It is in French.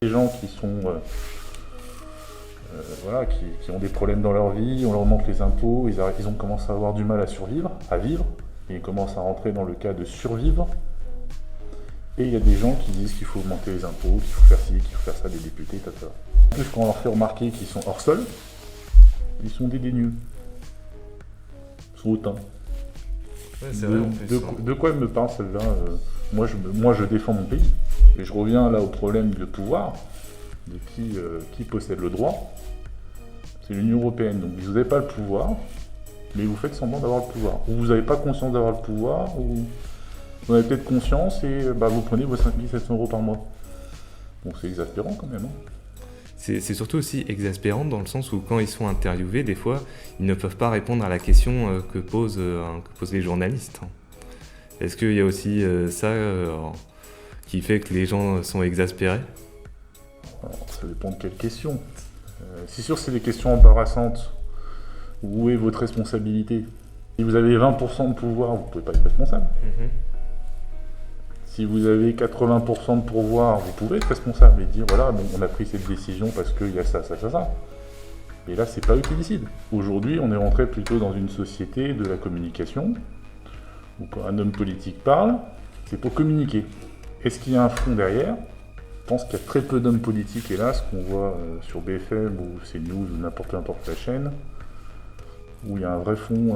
Des gens qui sont voilà, qui ont des problèmes dans leur vie, on leur augmente les impôts, ils ont commencé à avoir du mal à survivre, à vivre, et ils commencent à rentrer dans le cas de survivre. Et il y a des gens qui disent qu'il faut augmenter les impôts, qu'il faut faire ci, qu'il faut faire ça, des députés, etc. En plus, quand on leur fait remarquer qu'ils sont hors sol, ils sont dédaigneux. Ils sont hautains. Ouais, c'est vrai, en plus. De quoi elle me parle celle-là moi, je défends mon pays. Et je reviens là au problème de pouvoir, de qui possède le droit. C'est l'Union Européenne. Donc vous n'avez pas le pouvoir, mais vous faites semblant d'avoir le pouvoir. Ou vous n'avez pas conscience d'avoir le pouvoir, ou vous en avez peut-être conscience et vous prenez vos 5 700 € par mois. Donc c'est exaspérant quand même. Hein. C'est surtout aussi exaspérant dans le sens où quand ils sont interviewés, des fois, ils ne peuvent pas répondre à la question que posent les journalistes. Est-ce qu'il y a aussi ça qui fait que les gens sont exaspérés? Alors, ça dépend de quelle question. C'est sûr que c'est des questions embarrassantes. Où est votre responsabilité? Si vous avez 20% de pouvoir, vous ne pouvez pas être responsable. Si vous avez 80% de pouvoir, vous pouvez être responsable et dire voilà, bon, on a pris cette décision parce qu'il y a ça, ça, ça, ça. Mais là, c'est pas eux qui décident. Aujourd'hui, on est rentré plutôt dans une société de la communication, où quand un homme politique parle, c'est pour communiquer. Est-ce qu'il y a un fond derrière? Je pense qu'il y a très peu d'hommes politiques, hélas, qu'on voit sur BFM ou CNews ou n'importe la chaîne, où il y a un vrai fond.